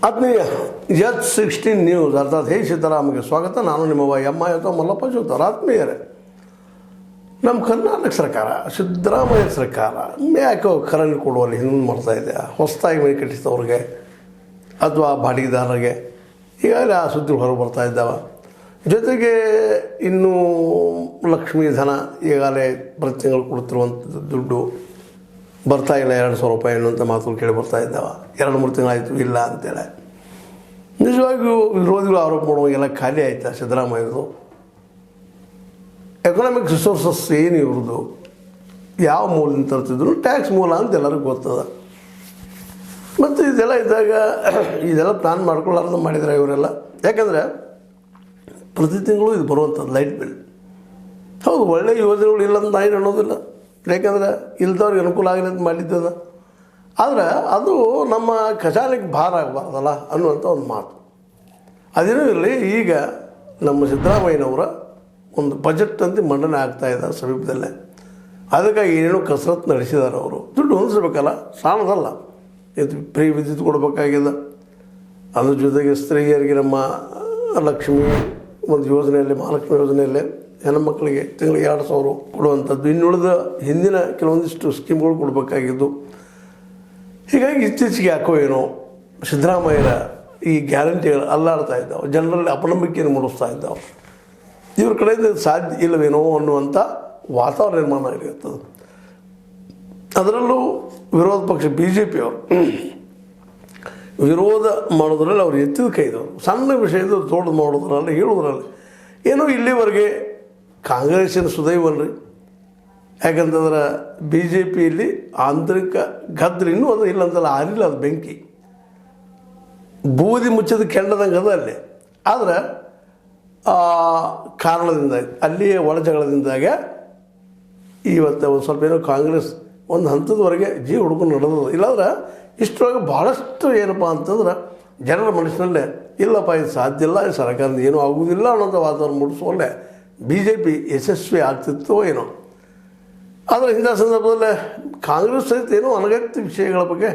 ಆತ್ಮೀಯ H16 news ಅರ್ಥಾತ್ ಹೇ ಸಿದ್ದರಾಮಗೆ ಸ್ವಾಗತ. ನಾನು ನಿಮ್ಮ ಎಂ ಮಲ್ಲಪ್ಪ ಜೋತಾರ. ಆತ್ಮೀಯರೇ, ನಮ್ಮ ಕರ್ನಾಟಕ ಸರ್ಕಾರ, ಸಿದ್ದರಾಮಯ್ಯ ಸರ್ಕಾರ ಯಾಕೆ ಕರೆಂಟ್ ಕೊಡುವಲ್ಲಿ ಹಿಂದೆ ಮಾಡ್ತಾ ಇದೆ? ಹೊಸದಾಗಿ ಮನೆ ಕಟ್ಟಿಸಿದವ್ರಿಗೆ ಅಥವಾ ಬಾಡಿಗೆದಾರರಿಗೆ ಈಗಾಗಲೇ ಆ ಸುದ್ದಿಗಳು ಹೊರಗೆ ಬರ್ತಾ ಇದ್ದಾವೆ. ಜೊತೆಗೆ ಇನ್ನೂ ಲಕ್ಷ್ಮೀ ಧನ ಈಗಾಗಲೇ ಪ್ರತಿ ತಿಂಗಳು ಕೊಡ್ತಿರುವಂಥದ್ದು ದುಡ್ಡು ಬರ್ತಾ ಇಲ್ಲ, 2,000 ರೂಪಾಯಿ ಅನ್ನುವಂಥ ಮಾತುಗಳು ಕೇಳಿ ಬರ್ತಾ ಇದ್ದಾವೆ. 2-3 ತಿಂಗಳಾಯಿತು ಇಲ್ಲ ಅಂತೇಳಿ. ನಿಜವಾಗಿಯೂ ವಿರೋಧಿಗಳು ಆರೋಪ ಮಾಡುವಾಗೆಲ್ಲ ಖಾಲಿ ಆಯಿತಾ ಸಿದ್ದರಾಮಯ್ಯದು? ಎಕನಾಮಿಕ್ ರಿಸೋರ್ಸಸ್ ಏನು ಇವ್ರದ್ದು, ಯಾವ ಮೂಲದಿಂದ ತರ್ತಿದ್ರು? ಟ್ಯಾಕ್ಸ್ ಮೂಲ ಅಂತ ಎಲ್ಲರಿಗೂ ಗೊತ್ತದ. ಮತ್ತು ಇದೆಲ್ಲ ಇದ್ದಾಗ ಇದೆಲ್ಲ ಪ್ಲ್ಯಾನ್ ಮಾಡ್ಕೊಳ್ಳಾರ್ದು ಮಾಡಿದ್ದಾರೆ ಇವರೆಲ್ಲ. ಯಾಕಂದರೆ ಪ್ರತಿ ತಿಂಗಳು ಇದು ಬರುವಂಥದ್ದು ಲೈಟ್ ಬಿಲ್. ಹೌದು, ಒಳ್ಳೆಯ ಯೋಜನೆಗಳು ಇಲ್ಲ ಅಂತ ನಾನು ಅನ್ನೋದಿಲ್ಲ. ಯಾಕಂದರೆ ಇಲ್ದವ್ರಿಗೆ ಅನುಕೂಲ ಆಗಲಿ ಅಂತ ಮಾಡಿದ್ದದ. ಆದರೆ ಅದು ನಮ್ಮ ಖಜಾನೆಗೆ ಭಾರ ಆಗಬಾರ್ದಲ್ಲ ಅನ್ನುವಂಥ ಒಂದು ಮಾತು. ಅದೇನೂ ಇರಲಿ, ಈಗ ನಮ್ಮ ಸಿದ್ದರಾಮಯ್ಯನವರ ಒಂದು ಬಜೆಟ್ ಅಂತ ಮಂಡನೆ ಆಗ್ತಾಯಿದ್ದಾರೆ ಸಮೀಪದಲ್ಲೇ. ಅದಕ್ಕಾಗಿ ಏನೇನೋ ಕಸರತ್ತು ನಡೆಸಿದ್ದಾರೆ ಅವರು. ದುಡ್ಡು ಹೊಂದಿಸ್ಬೇಕಲ್ಲ, ಸಾಣದಲ್ಲ. ಇದು ಫ್ರೀ ವಿದ್ಯುತ್ ಕೊಡಬೇಕಾಗಿದೆ. ಅದ್ರ ಜೊತೆಗೆ ಸ್ತ್ರೀಯರಿಗೆ ನಮ್ಮ ಲಕ್ಷ್ಮಿ ಒಂದು ಯೋಜನೆಯಲ್ಲಿ, ಮಹಾಲಕ್ಷ್ಮಿ ಯೋಜನೆಯಲ್ಲೇ ಹೆಣ್ಣುಮಕ್ಕಳಿಗೆ ತಿಂಗಳಿಗೆ 2,000 ಕೊಡುವಂಥದ್ದು, ಇನ್ನುಳಿದ ಹಿಂದಿನ ಕೆಲವೊಂದಿಷ್ಟು ಸ್ಕೀಮ್ಗಳು ಕೊಡಬೇಕಾಗಿದ್ದು. ಹೀಗಾಗಿ ಇತ್ತೀಚೆಗೆ ಯಾಕೋ ಏನೋ ಸಿದ್ದರಾಮಯ್ಯರ ಈ ಗ್ಯಾರಂಟಿಗಳು ಅಲ್ಲಾಡ್ತಾ ಇದ್ದಾವೆ, ಜನರಲ್ಲಿ ಅಪನಂಬಿಕೆಯನ್ನು ಮೂಡಿಸ್ತಾ ಇದ್ದಾವೆ. ಇವ್ರ ಕಡೆಯಿಂದ ಸಾಧ್ಯ ಇಲ್ಲವೇನೋ ಅನ್ನುವಂಥ ವಾತಾವರಣ ನಿರ್ಮಾಣ ಆಗಿರ್ತದೆ. ಅದರಲ್ಲೂ ವಿರೋಧ ಪಕ್ಷ BJP ಅವರು ವಿರೋಧ ಮಾಡೋದ್ರಲ್ಲಿ ಅವ್ರು ಎತ್ತಿದ ಕೈದವರು. ಸಣ್ಣ ವಿಷಯದ ದೊಡ್ಡದು ಮಾಡೋದ್ರಲ್ಲಿ, ಹೇಳೋದ್ರಲ್ಲಿ ಏನೋ ಇಲ್ಲಿವರೆಗೆ ಕಾಂಗ್ರೆಸ್ಸಿನ ಸುದೈವಲ್ರಿ. ಯಾಕಂತಂದ್ರೆ BJPಯಲ್ಲಿ ಆಂತರಿಕ ಗದ್ದಲು ಇನ್ನೂ ಅದು ಇಲ್ಲ ಅಂತಲ್ಲ, ಆರಿಲ್ಲ, ಅದು ಬೆಂಕಿ ಬೂದಿ ಮುಚ್ಚಿದ ಕೆಂಡದಂಗೆ ಅದ ಅಲ್ಲಿ. ಆದರೆ ಕಾರಣದಿಂದ, ಅಲ್ಲಿಯೇ ಒಳಜಗಳದಿಂದಾಗ ಇವತ್ತು ಒಂದು ಸ್ವಲ್ಪ ಏನೋ ಕಾಂಗ್ರೆಸ್ ಒಂದು ಹಂತದವರೆಗೆ ಜೀವ ಹುಡ್ಕೊಂಡು ನಡೆದದು. ಇಲ್ಲಾಂದ್ರೆ ಇಷ್ಟರೊಳಗೆ ಭಾಳಷ್ಟು ಏನಪ್ಪ ಅಂತಂದ್ರೆ ಜನರ ಮನಸ್ಸಿನಲ್ಲೇ ಇಲ್ಲಪ್ಪ ಇದು ಸಾಧ್ಯ ಇಲ್ಲ, ಈ ಸರ್ಕಾರದಿಂದ ಏನೂ ಆಗುವುದಿಲ್ಲ ಅನ್ನೋಂಥ ವಾತಾವರಣ ಮೂಡಿಸುವಲ್ಲೇ BJP ಯಶಸ್ವಿ ಆಗ್ತಿತ್ತೋ ಏನೋ. ಆದರೆ ಇಂಥ ಸಂದರ್ಭದಲ್ಲೇ ಕಾಂಗ್ರೆಸ್ ಸಹಿತ ಏನೋ ಅನಗತ್ಯ ವಿಷಯಗಳ ಬಗ್ಗೆ